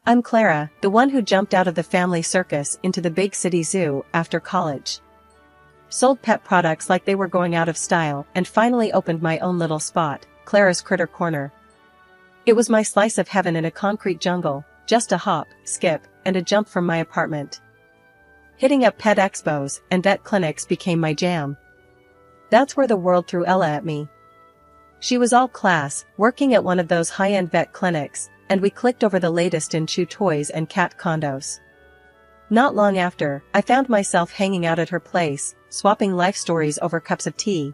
I'm Clara, the one who jumped out of the family circus into the big city zoo after college. Sold pet products like they were going out of style and finally opened my own little spot, Clara's Critter Corner. It was my slice of heaven in a concrete jungle, just a hop, skip, and a jump from my apartment. Hitting up pet expos and vet clinics became my jam. That's where the world threw Ella at me. She was all class, working at one of those high-end vet clinics, and we clicked over the latest in chew toys and cat condos. Not long after, I found myself hanging out at her place, swapping life stories over cups of tea.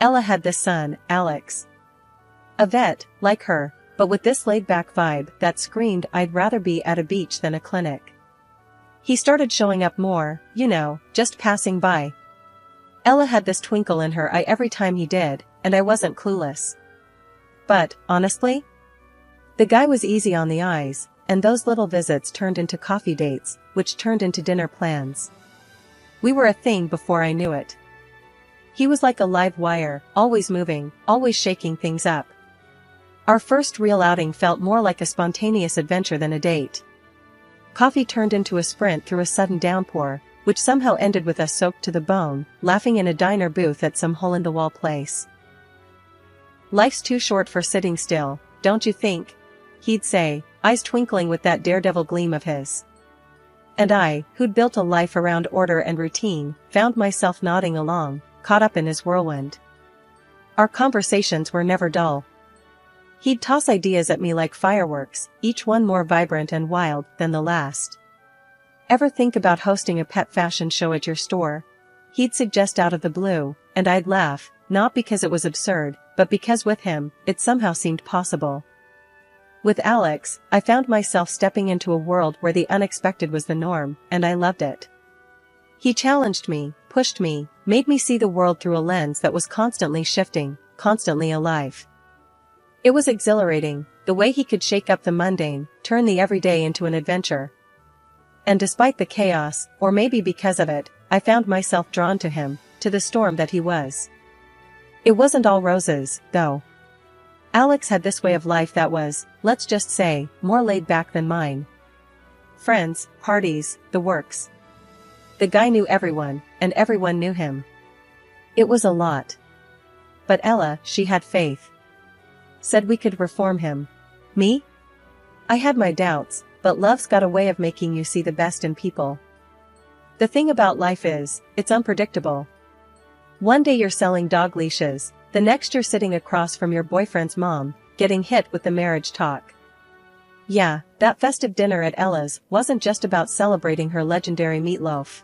Ella had this son, Alex. A vet, like her, but with this laid-back vibe that screamed I'd rather be at a beach than a clinic. He started showing up more, just passing by. Ella had this twinkle in her eye every time he did, and I wasn't clueless. But, honestly, the guy was easy on the eyes, and those little visits turned into coffee dates, which turned into dinner plans. We were a thing before I knew it. He was like a live wire, always moving, always shaking things up. Our first real outing felt more like a spontaneous adventure than a date. Coffee turned into a sprint through a sudden downpour, which somehow ended with us soaked to the bone, laughing in a diner booth at some hole-in-the-wall place. "Life's too short for sitting still, don't you think?" he'd say, eyes twinkling with that daredevil gleam of his. And I, who'd built a life around order and routine, found myself nodding along, caught up in his whirlwind. Our conversations were never dull. He'd toss ideas at me like fireworks, each one more vibrant and wild than the last. "Ever think about hosting a pet fashion show at your store?" he'd suggest out of the blue, and I'd laugh, not because it was absurd, but because with him, it somehow seemed possible. With Alex, I found myself stepping into a world where the unexpected was the norm, and I loved it. He challenged me, pushed me, made me see the world through a lens that was constantly shifting, constantly alive. It was exhilarating, the way he could shake up the mundane, turn the everyday into an adventure. And despite the chaos, or maybe because of it, I found myself drawn to him, to the storm that he was. It wasn't all roses, though. Alex had this way of life that was, let's just say, more laid back than mine. Friends, parties, the works. The guy knew everyone, and everyone knew him. It was a lot. But Ella, she had faith. Said we could reform him. Me? I had my doubts, but love's got a way of making you see the best in people. The thing about life is, it's unpredictable. One day you're selling dog leashes, the next you're sitting across from your boyfriend's mom, getting hit with the marriage talk. Yeah, that festive dinner at Ella's wasn't just about celebrating her legendary meatloaf.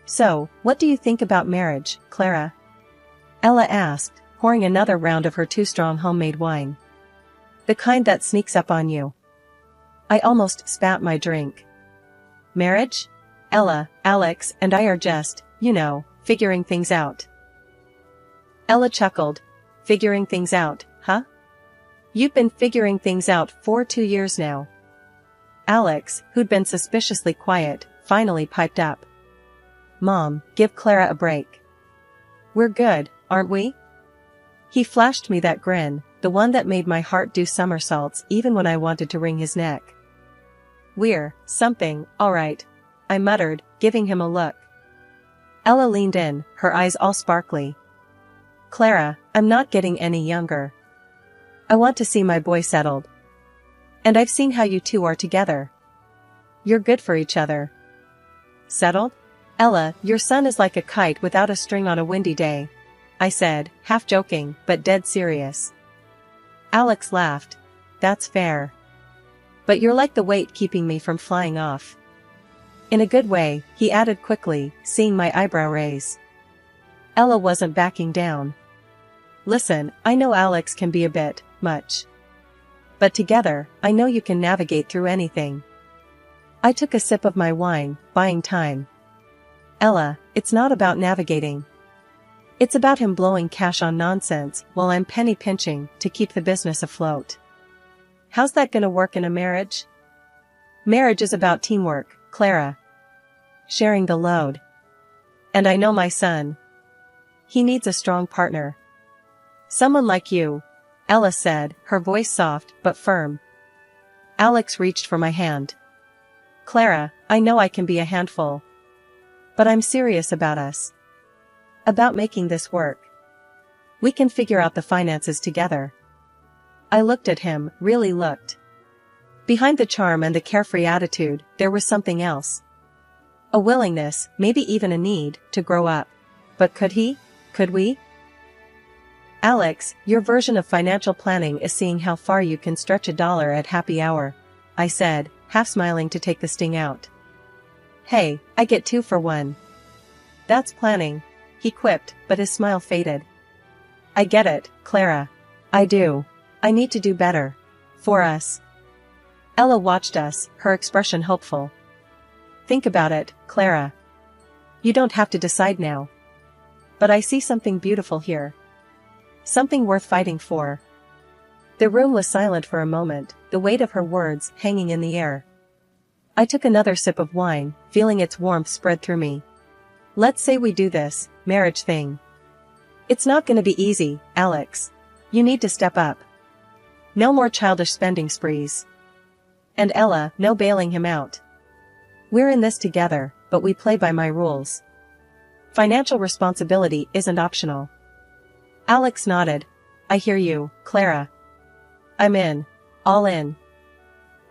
"So, what do you think about marriage, Clara?" Ella asked, pouring another round of her too-strong homemade wine. "The kind that sneaks up on you." I almost spat my drink. "Marriage? Ella, Alex and I are just, figuring things out." Ella chuckled. "Figuring things out, huh? You've been figuring things out for 2 years now." Alex, who'd been suspiciously quiet, finally piped up. "Mom, give Clara a break. We're good, aren't we?" He flashed me that grin, the one that made my heart do somersaults even when I wanted to wring his neck. "We're something, all right," I muttered, giving him a look. Ella leaned in, her eyes all sparkly. "Clara, I'm not getting any younger. I want to see my boy settled. And I've seen how you two are together. You're good for each other." "Settled? Ella, your son is like a kite without a string on a windy day," I said, half joking, but dead serious. Alex laughed. "That's fair. But you're like the weight keeping me from flying off." In a good way, he added quickly, seeing my eyebrow raise. Ella wasn't backing down. "Listen, I know Alex can be a bit much. But together, I know you can navigate through anything." I took a sip of my wine, buying time. "Ella, it's not about navigating. It's about him blowing cash on nonsense while I'm penny pinching to keep the business afloat. How's that gonna work in a marriage?" "Marriage is about teamwork, Clara. Sharing the load. And I know my son. He needs a strong partner. Someone like you," Ella said, her voice soft but firm. Alex reached for my hand. Clara, I know I can be a handful. But I'm serious about us. About making this work. We can figure out the finances together. I looked at him, really looked. Behind the charm and the carefree attitude, there was something else. A willingness, maybe even a need, to grow up. But could he? Could we? Alex, your version of financial planning is seeing how far you can stretch $1 at happy hour, I said, half smiling to take the sting out. Hey, I get 2 for 1. That's planning, he quipped, but his smile faded. I get it, Clara. I do. I need to do better. For us. Ella watched us, her expression hopeful. Think about it, Clara. You don't have to decide now. But I see something beautiful here. Something worth fighting for. The room was silent for a moment, the weight of her words hanging in the air. I took another sip of wine, feeling its warmth spread through me. Let's say we do this marriage thing. It's not gonna be easy, Alex. You need to step up. No more childish spending sprees. And Ella, no bailing him out. We're in this together, but we play by my rules. Financial responsibility isn't optional. Alex nodded. I hear you, Clara. I'm in. All in.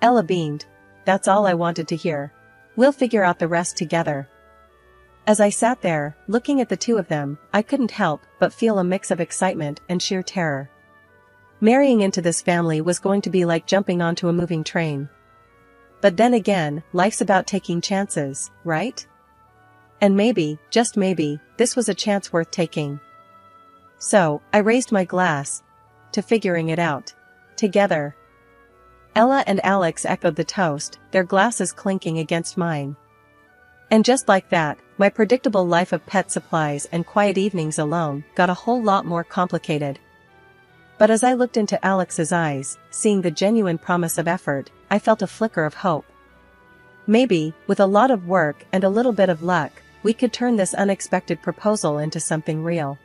Ella beamed. That's all I wanted to hear. We'll figure out the rest together. As I sat there, looking at the two of them, I couldn't help but feel a mix of excitement and sheer terror. Marrying into this family was going to be like jumping onto a moving train. But then again, life's about taking chances, right? And maybe, just maybe, this was a chance worth taking. So, I raised my glass. To figuring it out. Together. Ella and Alex echoed the toast, their glasses clinking against mine. And just like that, my predictable life of pet supplies and quiet evenings alone got a whole lot more complicated. But as I looked into Alex's eyes, seeing the genuine promise of effort, I felt a flicker of hope. Maybe, with a lot of work and a little bit of luck, we could turn this unexpected proposal into something real.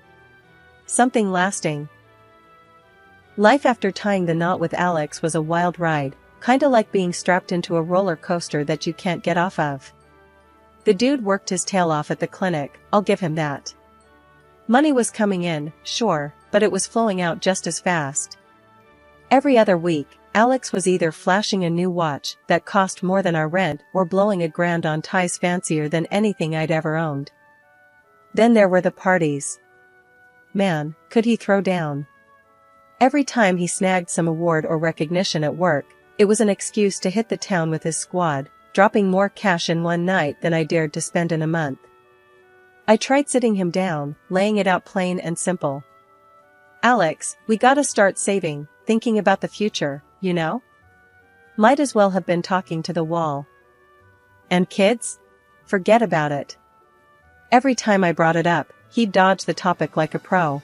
Something lasting. Life after tying the knot with Alex was a wild ride, kinda like being strapped into a roller coaster that you can't get off of. The dude worked his tail off at the clinic, I'll give him that. Money was coming in, sure, but it was flowing out just as fast. Every other week, Alex was either flashing a new watch that cost more than our rent or blowing $1,000 on ties fancier than anything I'd ever owned. Then there were the parties. Man, could he throw down. Every time he snagged some award or recognition at work, it was an excuse to hit the town with his squad, dropping more cash in one night than I dared to spend in a month. I tried sitting him down, laying it out plain and simple. Alex, we gotta start saving, thinking about the future, you know? Might as well have been talking to the wall. And kids? Forget about it. Every time I brought it up, he'd dodge the topic like a pro.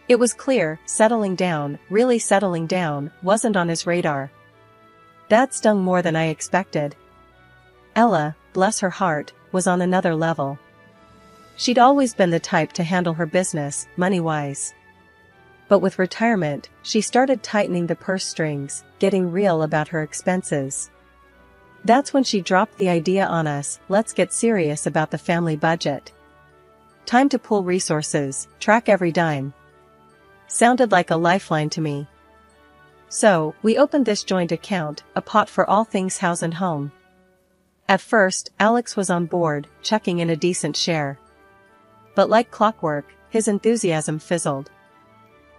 It was clear, settling down, really settling down, wasn't on his radar. That stung more than I expected. Ella, bless her heart, was on another level. She'd always been the type to handle her business, money-wise. But with retirement, she started tightening the purse strings, getting real about her expenses. That's when she dropped the idea on us, let's get serious about the family budget. Time to pool resources, track every dime. Sounded like a lifeline to me. So, we opened this joint account, a pot for all things house and home. At first, Alex was on board, chucking in a decent share. But like clockwork, his enthusiasm fizzled.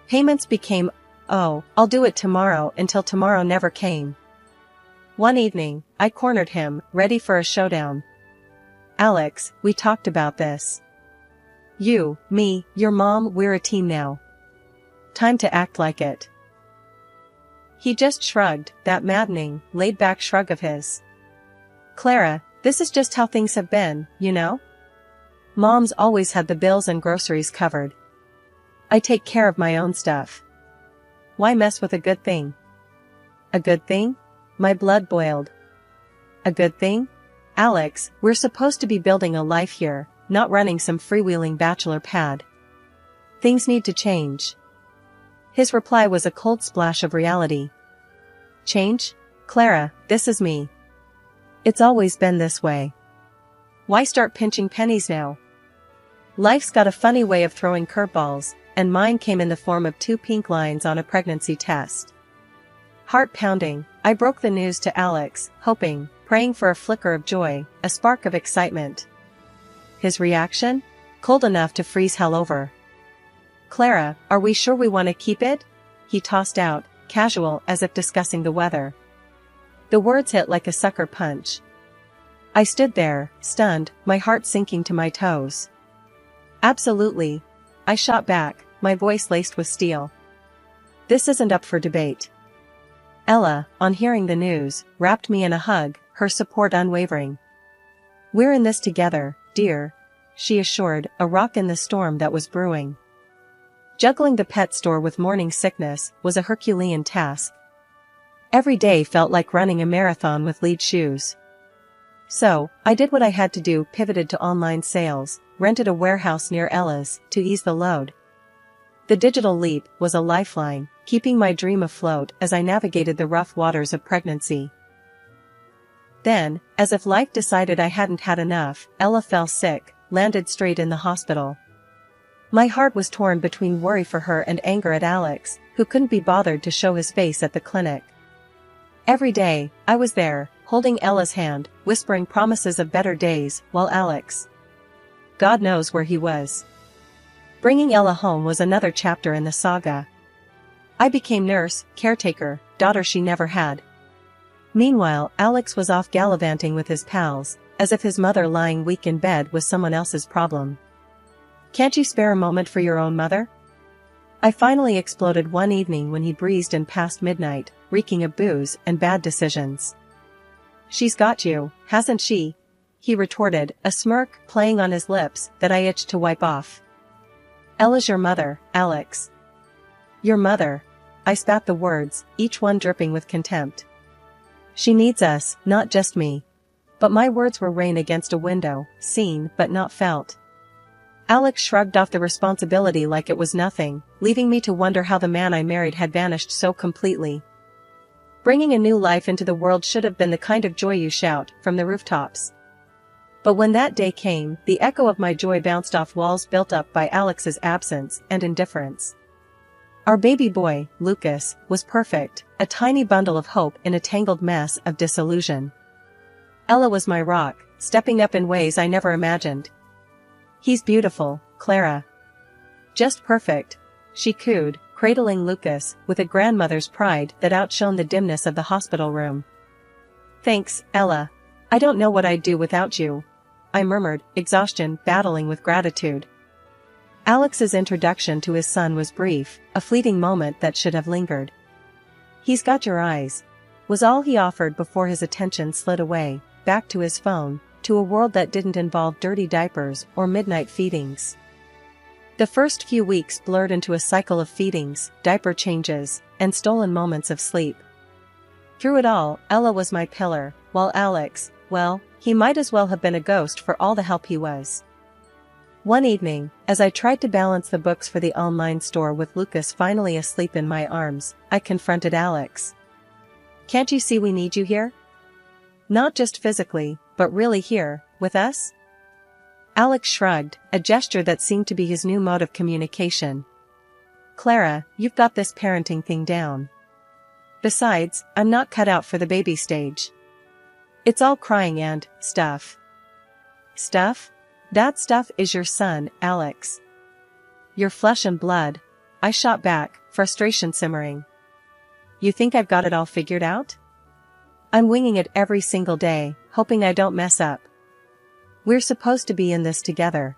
Payments became, oh, I'll do it tomorrow, until tomorrow never came. One evening, I cornered him, ready for a showdown. Alex, we talked about this. You, me, your mom, we're a team now. Time to act like it. He just shrugged, that maddening, laid-back shrug of his. Clara, this is just how things have been, you know? Mom's always had the bills and groceries covered. I take care of my own stuff. Why mess with a good thing? A good thing? My blood boiled. A good thing? Alex, we're supposed to be building a life here, not running some freewheeling bachelor pad. Things need to change. His reply was a cold splash of reality. Change? Clara, this is me. It's always been this way. Why start pinching pennies now? Life's got a funny way of throwing curveballs, and mine came in the form of 2 pink lines on a pregnancy test. Heart pounding, I broke the news to Alex, hoping, praying for a flicker of joy, a spark of excitement. His reaction? Cold enough to freeze hell over. Clara, are we sure we want to keep it? He tossed out, casual as if discussing the weather. The words hit like a sucker punch. I stood there, stunned, my heart sinking to my toes. Absolutely. I shot back, my voice laced with steel. This isn't up for debate. Ella, on hearing the news, wrapped me in a hug, her support unwavering. We're in this together, dear, she assured, a rock in the storm that was brewing. Juggling the pet store with morning sickness was a Herculean task. Every day felt like running a marathon with lead shoes. So, I did what I had to do, pivoted to online sales, rented a warehouse near Ella's, to ease the load. The digital leap was a lifeline, keeping my dream afloat as I navigated the rough waters of pregnancy. Then, as if life decided I hadn't had enough, Ella fell sick, landed straight in the hospital. My heart was torn between worry for her and anger at Alex, who couldn't be bothered to show his face at the clinic. Every day, I was there, holding Ella's hand, whispering promises of better days, while Alex, God knows where he was. Bringing Ella home was another chapter in the saga. I became nurse, caretaker, daughter she never had. Meanwhile, Alex was off gallivanting with his pals, as if his mother lying weak in bed was someone else's problem. Can't you spare a moment for your own mother? I finally exploded one evening when he breezed in past midnight, reeking of booze and bad decisions. She's got you, hasn't she? He retorted, a smirk playing on his lips that I itched to wipe off. Ella's your mother, Alex. Your mother. I spat the words, each one dripping with contempt. She needs us, not just me. But my words were rain against a window, seen but not felt. Alex shrugged off the responsibility like it was nothing, leaving me to wonder how the man I married had vanished so completely. Bringing a new life into the world should have been the kind of joy you shout from the rooftops. But when that day came, the echo of my joy bounced off walls built up by Alex's absence and indifference. Our baby boy, Lucas, was perfect, a tiny bundle of hope in a tangled mess of disillusion. Ella was my rock, stepping up in ways I never imagined. He's beautiful, Clara. Just perfect, she cooed, cradling Lucas with a grandmother's pride that outshone the dimness of the hospital room. Thanks, Ella. I don't know what I'd do without you, I murmured, exhaustion battling with gratitude. Alex's introduction to his son was brief, a fleeting moment that should have lingered. He's got your eyes, was all he offered before his attention slid away, back to his phone, to a world that didn't involve dirty diapers or midnight feedings. The first few weeks blurred into a cycle of feedings, diaper changes, and stolen moments of sleep. Through it all, Ella was my pillar, while Alex, well, he might as well have been a ghost for all the help he was. One evening, as I tried to balance the books for the online store with Lucas finally asleep in my arms, I confronted Alex. Can't you see we need you here? Not just physically, but really here, with us? Alex shrugged, a gesture that seemed to be his new mode of communication. Clara, you've got this parenting thing down. Besides, I'm not cut out for the baby stage. It's all crying and stuff. Stuff? That stuff is your son, Alex. Your flesh and blood. I shot back, frustration simmering. You think I've got it all figured out? I'm winging it every single day, hoping I don't mess up. We're supposed to be in this together.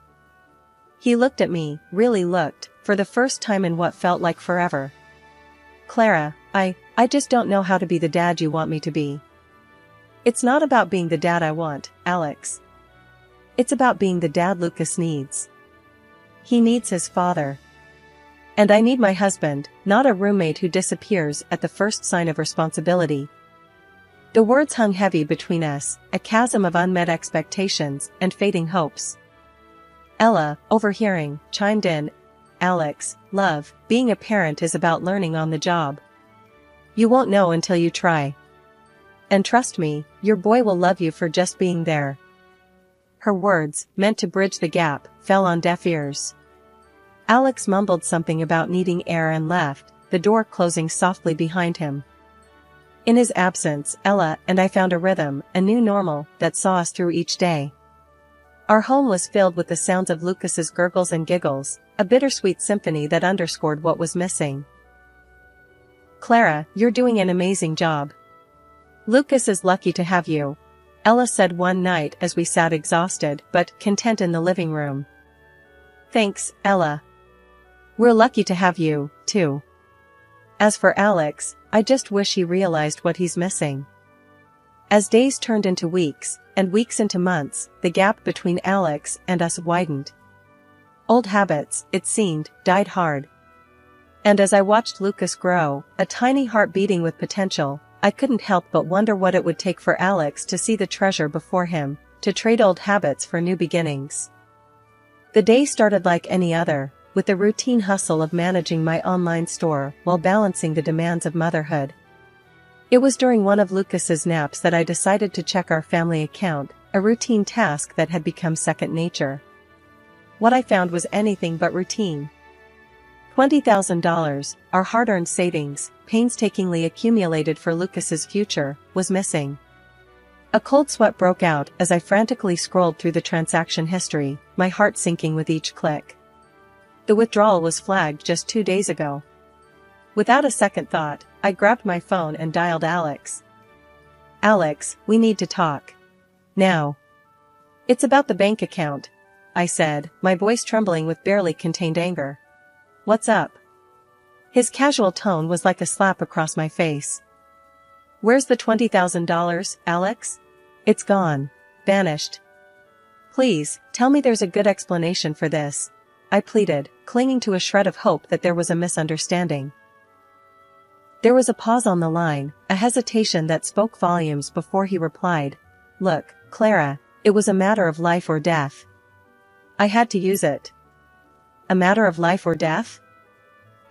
He looked at me, really looked, for the first time in what felt like forever. Clara, I just don't know how to be the dad you want me to be. It's not about being the dad I want, Alex. It's about being the dad Lucas needs. He needs his father. And I need my husband, not a roommate who disappears at the first sign of responsibility. The words hung heavy between us, a chasm of unmet expectations and fading hopes. Ella, overhearing, chimed in, Alex, love, being a parent is about learning on the job. You won't know until you try. And trust me, your boy will love you for just being there." Her words, meant to bridge the gap, fell on deaf ears. Alex mumbled something about needing air and left, the door closing softly behind him. In his absence, Ella and I found a rhythm, a new normal, that saw us through each day. Our home was filled with the sounds of Lucas's gurgles and giggles, a bittersweet symphony that underscored what was missing. "Clara, you're doing an amazing job. Lucas is lucky to have you," Ella said one night as we sat exhausted but content in the living room. "Thanks, Ella. We're lucky to have you, too." As for Alex, I just wish he realized what he's missing. As days turned into weeks, and weeks into months, the gap between Alex and us widened. Old habits, it seemed, died hard. And as I watched Lucas grow, a tiny heart beating with potential, I couldn't help but wonder what it would take for Alex to see the treasure before him, to trade old habits for new beginnings. The day started like any other, with the routine hustle of managing my online store while balancing the demands of motherhood. It was during one of Lucas's naps that I decided to check our family account, a routine task that had become second nature. What I found was anything but routine. $20,000, our hard-earned savings, painstakingly accumulated for Lucas's future, was missing. A cold sweat broke out as I frantically scrolled through the transaction history, my heart sinking with each click. The withdrawal was flagged just 2 days ago. Without a second thought, I grabbed my phone and dialed Alex. "Alex, we need to talk. Now." "It's about the bank account," I said, my voice trembling with barely contained anger. "What's up?" His casual tone was like a slap across my face. "Where's the $20,000, Alex? It's gone. Vanished. Please, tell me there's a good explanation for this," I pleaded, clinging to a shred of hope that there was a misunderstanding. There was a pause on the line, a hesitation that spoke volumes before he replied. "Look, Clara, it was a matter of life or death. I had to use it." "A matter of life or death?"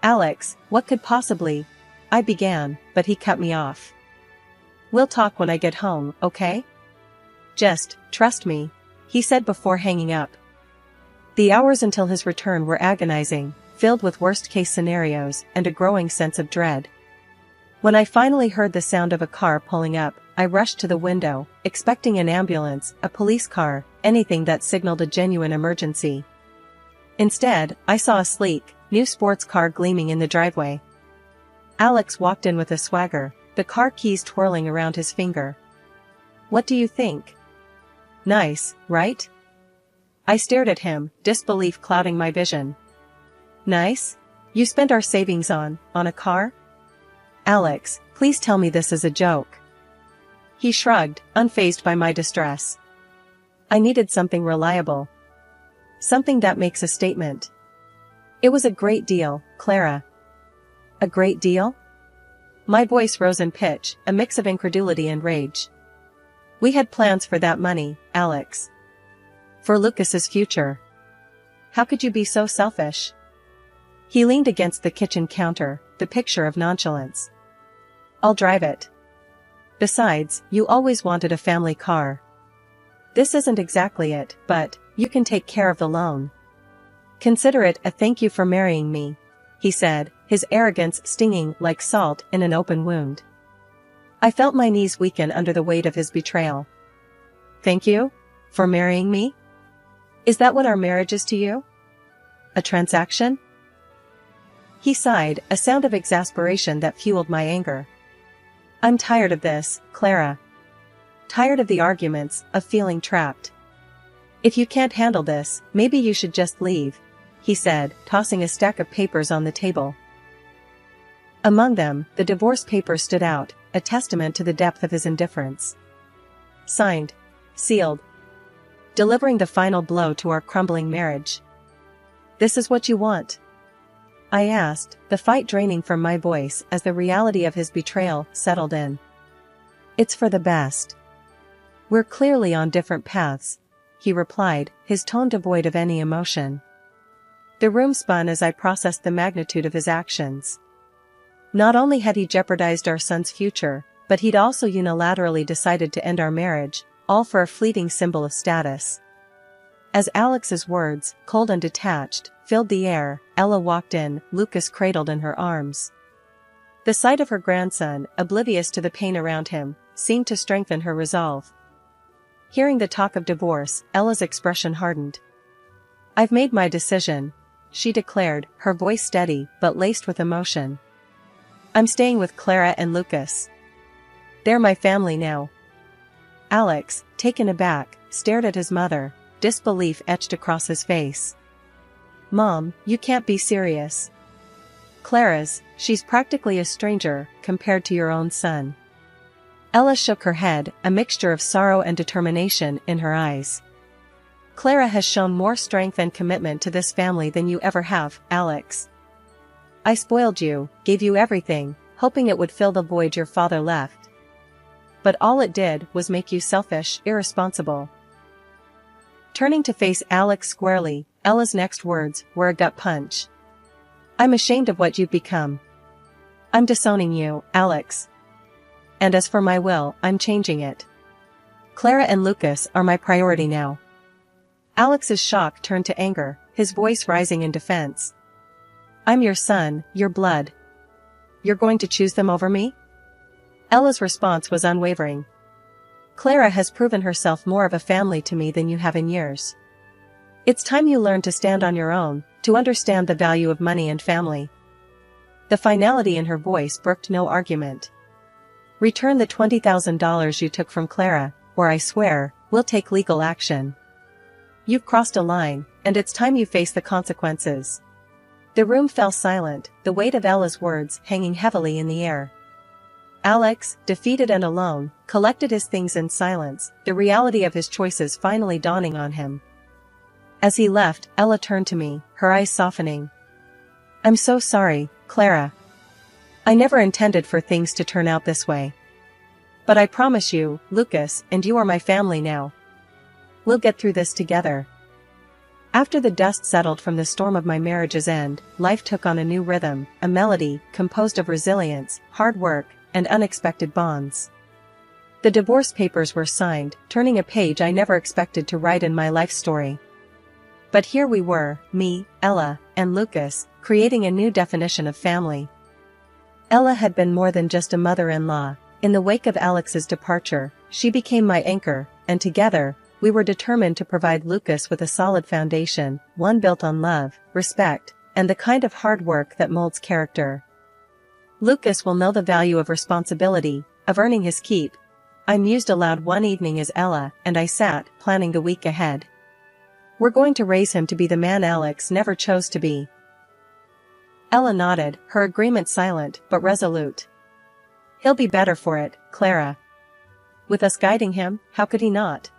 "Alex, what could possibly—" I began, but he cut me off. "We'll talk when I get home, okay? Just, trust me," he said before hanging up. The hours until his return were agonizing, filled with worst-case scenarios and a growing sense of dread. When I finally heard the sound of a car pulling up, I rushed to the window, expecting an ambulance, a police car, anything that signaled a genuine emergency. Instead, I saw a sleek, new sports car gleaming in the driveway. Alex walked in with a swagger, the car keys twirling around his finger. "What do you think? Nice, right?" I stared at him, disbelief clouding my vision. "Nice? You spent our savings on a car? Alex, please tell me this is a joke." He shrugged, unfazed by my distress. "I needed something reliable. Something that makes a statement. It was a great deal, Clara." "A great deal?" My voice rose in pitch, a mix of incredulity and rage. "We had plans for that money, Alex. For Lucas's future. How could you be so selfish?" He leaned against the kitchen counter, the picture of nonchalance. "I'll drive it. Besides, you always wanted a family car. This isn't exactly it, but you can take care of the loan. Consider it a thank you for marrying me," he said, his arrogance stinging like salt in an open wound. I felt my knees weaken under the weight of his betrayal. "Thank you? For marrying me? Is that what our marriage is to you? A transaction?" He sighed, a sound of exasperation that fueled my anger. "I'm tired of this, Clara. Tired of the arguments, of feeling trapped. If you can't handle this, maybe you should just leave," he said, tossing a stack of papers on the table. Among them, the divorce papers stood out, a testament to the depth of his indifference. Signed. Sealed. Delivering the final blow to our crumbling marriage. "This is what you want?" I asked, the fight draining from my voice as the reality of his betrayal settled in. "It's for the best. We're clearly on different paths," he replied, his tone devoid of any emotion. The room spun as I processed the magnitude of his actions. Not only had he jeopardized our son's future, but he'd also unilaterally decided to end our marriage, all for a fleeting symbol of status. As Alex's words, cold and detached, filled the air, Ella walked in, Lucas cradled in her arms. The sight of her grandson, oblivious to the pain around him, seemed to strengthen her resolve. Hearing the talk of divorce, Ella's expression hardened. "I've made my decision," she declared, her voice steady but laced with emotion. "I'm staying with Clara and Lucas. They're my family now." Alex, taken aback, stared at his mother, disbelief etched across his face. "Mom, you can't be serious. She's practically a stranger, compared to your own son." Ella shook her head, a mixture of sorrow and determination in her eyes. "Clara has shown more strength and commitment to this family than you ever have, Alex. I spoiled you, gave you everything, hoping it would fill the void your father left. But all it did was make you selfish, irresponsible." Turning to face Alex squarely, Ella's next words were a gut punch. "I'm ashamed of what you've become. I'm disowning you, Alex. And as for my will, I'm changing it. Clara and Lucas are my priority now." Alex's shock turned to anger, his voice rising in defense. "I'm your son, your blood. You're going to choose them over me?" Ella's response was unwavering. "Clara has proven herself more of a family to me than you have in years. It's time you learn to stand on your own, to understand the value of money and family." The finality in her voice brooked no argument. "Return the $20,000 you took from Clara, or I swear, we'll take legal action. You've crossed a line, and it's time you face the consequences." The room fell silent, the weight of Ella's words hanging heavily in the air. Alex, defeated and alone, collected his things in silence, the reality of his choices finally dawning on him. As he left, Ella turned to me, her eyes softening. "I'm so sorry, Clara. I never intended for things to turn out this way. But I promise you, Lucas and you are my family now. We'll get through this together." After the dust settled from the storm of my marriage's end, life took on a new rhythm, a melody composed of resilience, hard work, and unexpected bonds. The divorce papers were signed, turning a page I never expected to write in my life story. But here we were, me, Ella, and Lucas, creating a new definition of family. Ella had been more than just a mother-in-law. In the wake of Alex's departure, she became my anchor, and together, we were determined to provide Lucas with a solid foundation, one built on love, respect, and the kind of hard work that molds character. "Lucas will know the value of responsibility, of earning his keep," I mused aloud one evening as Ella and I sat, planning the week ahead. "We're going to raise him to be the man Alex never chose to be." Ella nodded, her agreement silent but resolute. "He'll be better for it, Clara. With us guiding him, how could he not?"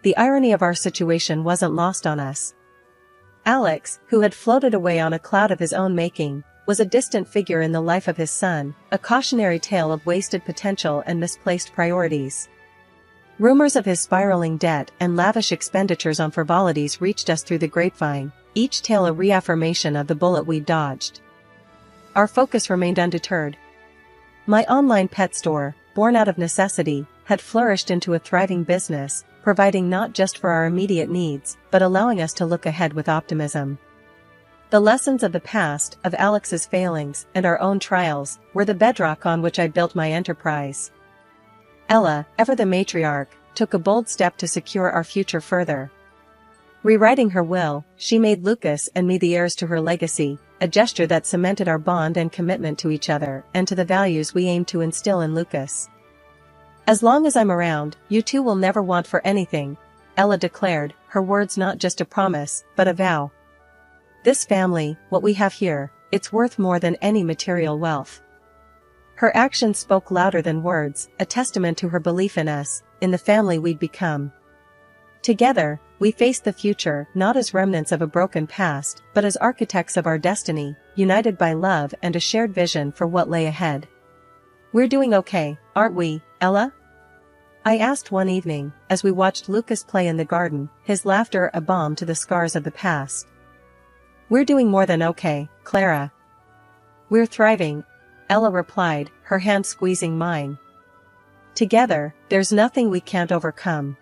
The irony of our situation wasn't lost on us. Alex, who had floated away on a cloud of his own making, was a distant figure in the life of his son, a cautionary tale of wasted potential and misplaced priorities. Rumors of his spiraling debt and lavish expenditures on frivolities reached us through the grapevine, each tale a reaffirmation of the bullet we'd dodged. Our focus remained undeterred. My online pet store, born out of necessity, had flourished into a thriving business, providing not just for our immediate needs, but allowing us to look ahead with optimism. The lessons of the past, of Alex's failings, and our own trials, were the bedrock on which I built my enterprise. Ella, ever the matriarch, took a bold step to secure our future further. Rewriting her will, she made Lucas and me the heirs to her legacy, a gesture that cemented our bond and commitment to each other and to the values we aimed to instill in Lucas. "As long as I'm around, you two will never want for anything," Ella declared, her words not just a promise, but a vow. "This family, what we have here, it's worth more than any material wealth." Her actions spoke louder than words, a testament to her belief in us, in the family we'd become. Together, we faced the future not as remnants of a broken past, but as architects of our destiny, united by love and a shared vision for what lay ahead. "We're doing okay, aren't we, Ella?" I asked one evening, as we watched Lucas play in the garden, his laughter a balm to the scars of the past. "We're doing more than okay, Clara. We're thriving," Ella replied, her hand squeezing mine. Together, there's nothing we can't overcome.